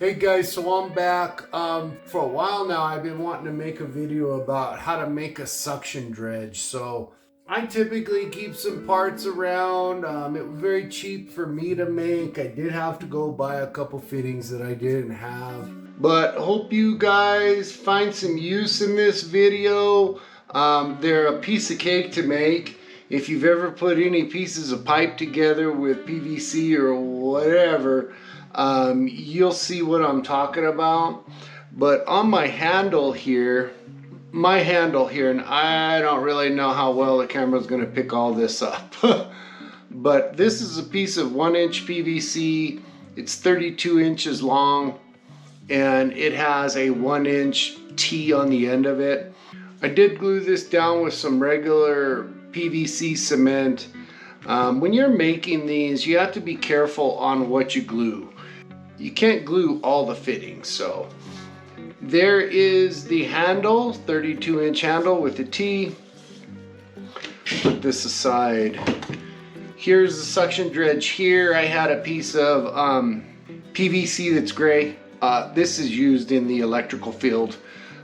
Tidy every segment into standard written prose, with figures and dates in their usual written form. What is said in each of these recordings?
Hey guys, so I'm back. For a while now, I've been wanting to make a video about how to make a suction dredge. So I typically keep some parts around. It was very cheap for me to make. I did have to go buy a couple fittings that I didn't have. But hope you guys find some use in this video. They're a piece of cake to make. If you've ever put any pieces of pipe together with PVC or whatever, you'll see what I'm talking about. But on my handle here, and I don't really know how well the camera's going to pick all this up. But this is a piece of 1-inch PVC. It's 32 inches long and it has a 1-inch T on the end of it. I did glue this down with some regular PVC cement. When you're making these, you have to be careful on what you glue. You can't glue all the fittings. So there is the handle, 32-inch handle with the T. Put this aside. Here's the suction dredge here. I had a piece of PVC that's gray. This is used in the electrical field.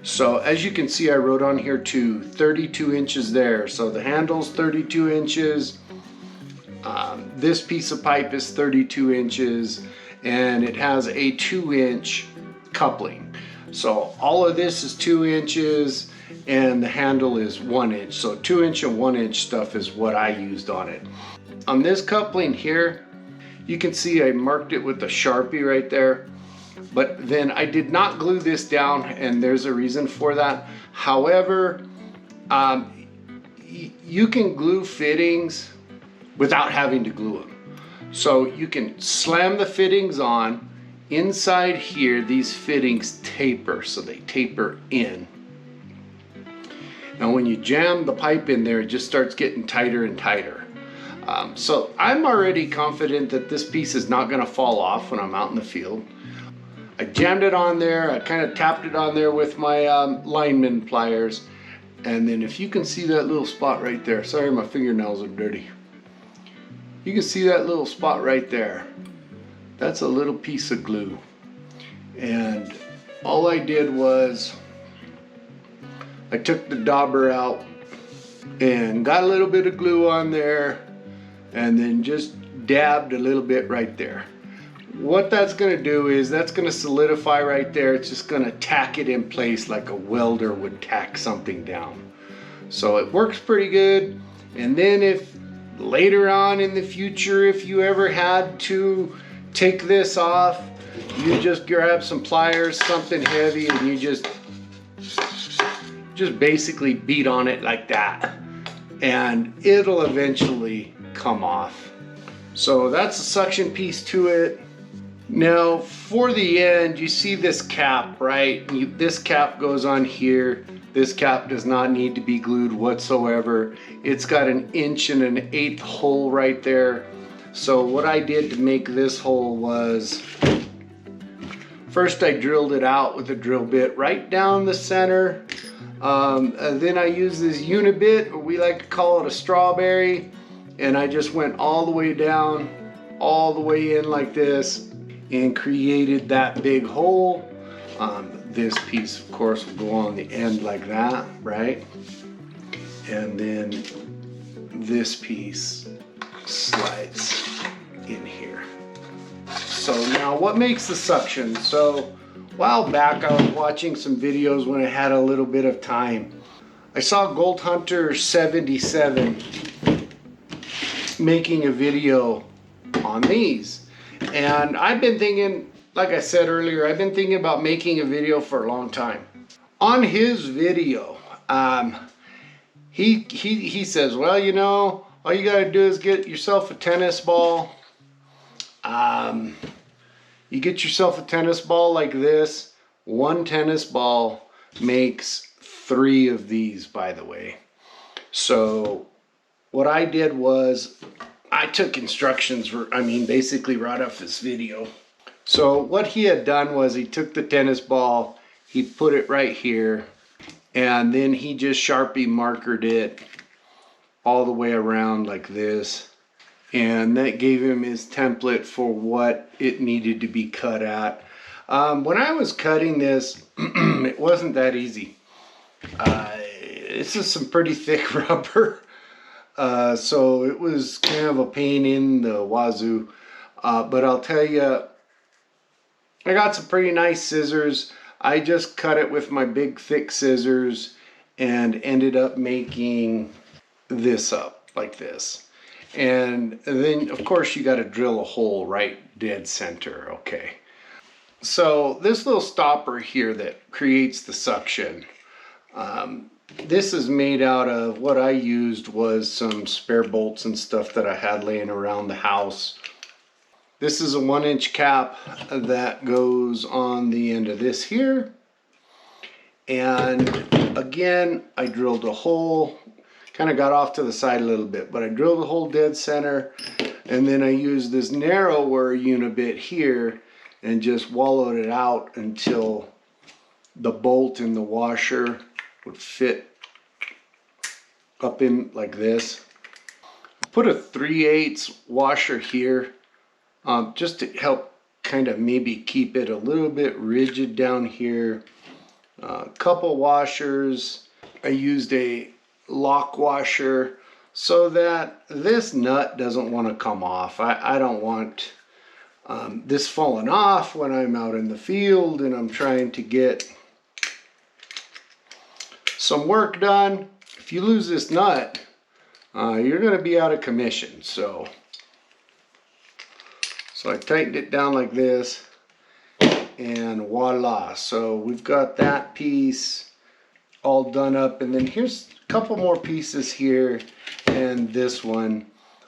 So as you can see, I wrote on here too, 32 inches there. So the handle's 32 inches. This piece of pipe is 32 inches and it has a 2-inch coupling. So all of this is 2 inches and the handle is 1 inch. So 2-inch and 1-inch stuff is what I used on it. On this coupling here, you can see I marked it with a Sharpie right there. But then I did not glue this down, and there's a reason for that. However, you can glue fittings without having to glue them. So you can slam the fittings on. Inside here, these fittings taper, so they taper in. And when you jam the pipe in there, it just starts getting tighter and tighter. So I'm already confident that this piece is not going to fall off when I'm out in the field. I jammed it on there, I kind of tapped it on there with my lineman pliers. And then if you can see that little spot right there, sorry my fingernails are dirty. You can see that little spot right there. That's a little piece of glue. And all I did was, I took the dauber out and got a little bit of glue on there and then just dabbed a little bit right there. What that's going to do is that's going to solidify right there. It's just going to tack it in place like a welder would tack something down. So it works pretty good. And then if later on in the future, if you ever had to take this off, you just grab some pliers, something heavy, and you just basically beat on it like that. And it'll eventually come off. So that's a suction piece to it. Now for the end, you see this cap, right? This cap goes on here. This cap does not need to be glued whatsoever. It's got an 1.125" hole right there. So what I did to make this hole was, first I drilled it out with a drill bit right down the center. Then I used this unibit, or we like to call it a strawberry. And I just went all the way down, all the way in like this, and created that big hole. This piece of course will go on the end like that, right? And then this piece slides in here. So now what makes the suction? So a while back I was watching some videos when I had a little bit of time. I saw Gold Hunter 77 making a video on these. And I've been thinking, like I said earlier, I've been thinking about making a video for a long time. On his video, he says, well, you know, all you gotta do is get yourself a tennis ball. You get yourself a tennis ball like this. One tennis ball makes 3 of these, by the way. So what I did was, I took instructions, basically right off this video. So what he had done was he took the tennis ball, he put it right here, and then he just Sharpie markered it all the way around like this. And that gave him his template for what it needed to be cut at. When I was cutting this, it wasn't that easy. This is some pretty thick rubber. So it was kind of a pain in the wazoo. But I'll tell you, I got some pretty nice scissors. I just cut it with my big thick scissors and ended up making this up like this. And then of course you got to drill a hole right dead center. Okay. So this little stopper here that creates the suction, this is made out of, what I used was some spare bolts and stuff that I had laying around the house. This is a 1-inch cap that goes on the end of this here. And again, I drilled a hole, kind of got off to the side a little bit, but I drilled a hole dead center. And then I used this narrower unibit here and just wallowed it out until the bolt in the washer would fit up in like this. Put a 3/8 washer here just to help kind of maybe keep it a little bit rigid down here. A couple washers. I used a lock washer so that this nut doesn't want to come off. I don't want this falling off when I'm out in the field and I'm trying to get some work done. If you lose this nut, you're going to be out of commission. So I tightened it down like this, and voila. So we've got that piece all done up, and then here's a couple more pieces here and this one.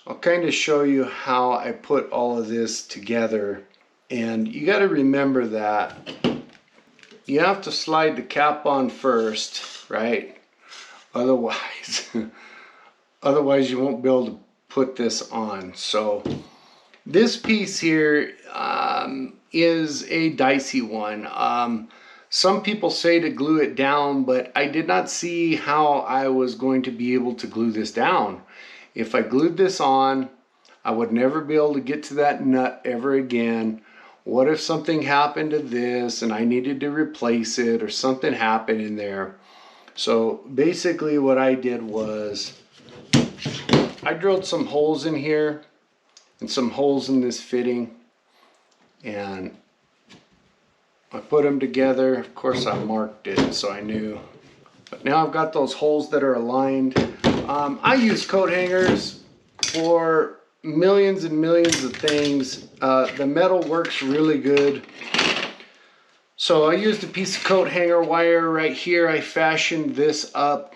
I'll kind of show you how I put all of this together. And you got to remember that you have to slide the cap on first, right? Otherwise you won't be able to put this on. So this piece here is a dicey one. Some people say to glue it down, but I did not see how I was going to be able to glue this down. If I glued this on, I would never be able to get to that nut ever again. What if something happened to this and I needed to replace it, or something happened in there? So basically what I did was I drilled some holes in here and some holes in this fitting, and I put them together. Of course I marked it so I knew. But now I've got those holes that are aligned. I use coat hangers for millions and millions of things. The metal works really good. So I used a piece of coat hanger wire right here. I fashioned this up.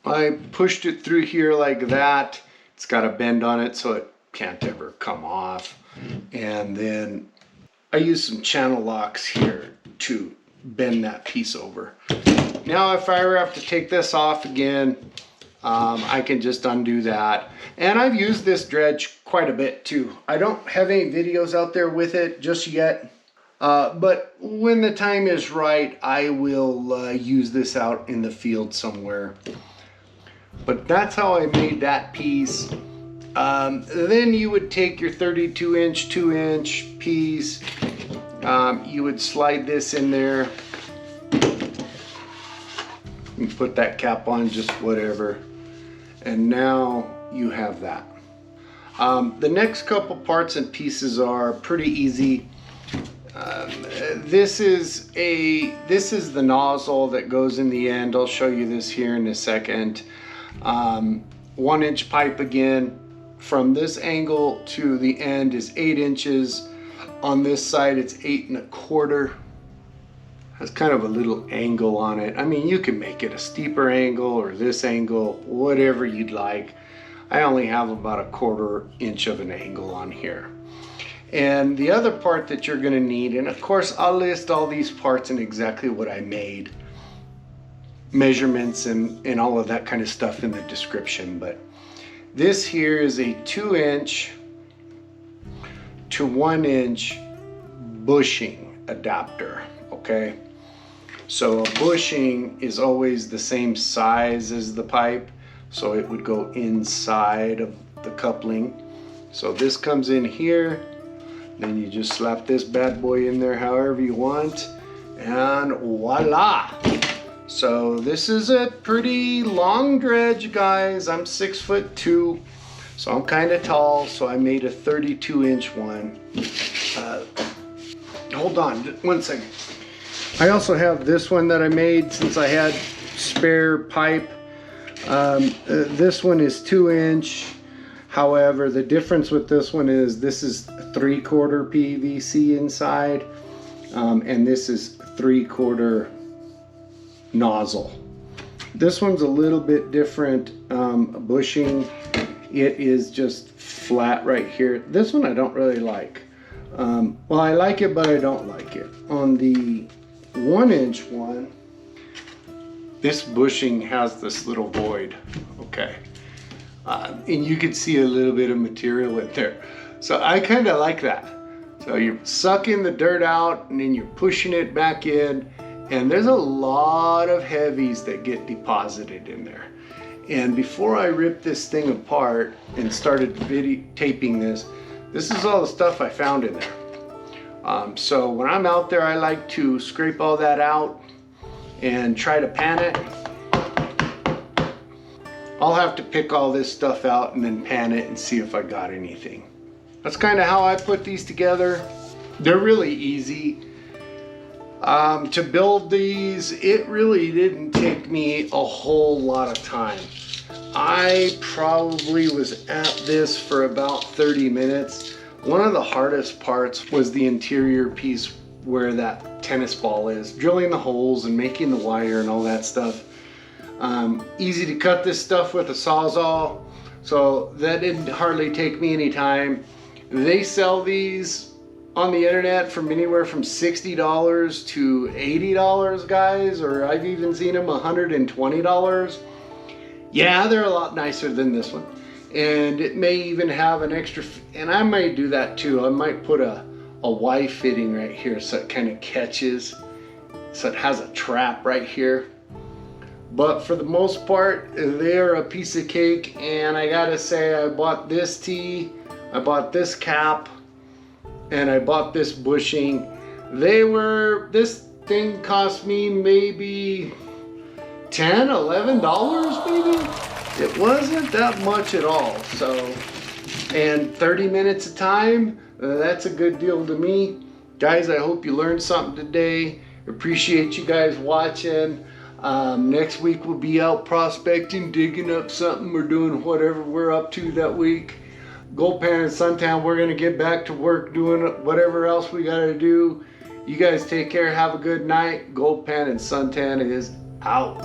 I pushed it through here like that. It's got a bend on it so it can't ever come off. And then I used some channel locks here to bend that piece over. Now if I ever have to take this off again, I can just undo that. And I've used this dredge quite a bit too. I don't have any videos out there with it just yet. But when the time is right, I will use this out in the field somewhere. But that's how I made that piece. Then you would take your 32-inch, 2-inch piece. You would slide this in there. You put that cap on, just whatever. And now you have that. The next couple parts and pieces are pretty easy. This is the nozzle that goes in the end. I'll show you this here in a second. 1-inch pipe again. From this angle to the end is 8 inches. On this side it's 8 1/4. Has kind of a little angle on it. I mean, you can make it a steeper angle or this angle, whatever you'd like. I only have about 1/4 inch of an angle on here. And the other part that you're going to need, and of course I'll list all these parts and exactly what I made, measurements and all of that kind of stuff in the description. But this here is a 2-inch to 1-inch bushing adapter. Okay, so a bushing is always the same size as the pipe, so it would go inside of the coupling. So this comes in here. Then you just slap this bad boy in there however you want, and voila. So this is a pretty long dredge, guys. I'm 6'2", so I'm kind of tall, so I made a 32-inch one. Hold on, one second. I also have this one that I made since I had spare pipe. This one is 2-inch. However, the difference with this one is this is 3/4 PVC inside, and this is 3/4 nozzle. This one's a little bit different bushing. It is just flat right here. This one I don't really like. Well, I like it, but I don't like it. On the 1-inch one, this bushing has this little void, okay? And you can see a little bit of material in there. So I kind of like that. So you're sucking the dirt out and then you're pushing it back in, and there's a lot of heavies that get deposited in there. And before I ripped this thing apart and started taping this is all the stuff I found in there. So when I'm out there, I like to scrape all that out and try to pan it. I'll have to pick all this stuff out and then pan it and see if I got anything. That's kind of how I put these together. They're really easy. To build these, it really didn't take me a whole lot of time. I probably was at this for about 30 minutes. One of the hardest parts was the interior piece where that tennis ball is, drilling the holes and making the wire and all that stuff. Easy to cut this stuff with a Sawzall, so that didn't hardly take me any time. They sell these on the internet from anywhere from $60 to $80, guys, or I've even seen them $120. Yeah, they're a lot nicer than this one, and it may even have an extra, and I might do that too. I might put a Y fitting right here so it kind of catches, so it has a trap right here. But for the most part, they're a piece of cake, and I gotta say, I bought this tee, I bought this cap, and I bought this bushing. This thing cost me maybe $10, $11 maybe? It wasn't that much at all. So, and 30 minutes of time, that's a good deal to me. Guys, I hope you learned something today. Appreciate you guys watching. Next week we'll be out prospecting, digging up something, or doing whatever we're up to that week. Gold Pan and Suntan, we're gonna get back to work doing whatever else we gotta do. You guys take care, have a good night. Gold Pan and Suntan is out.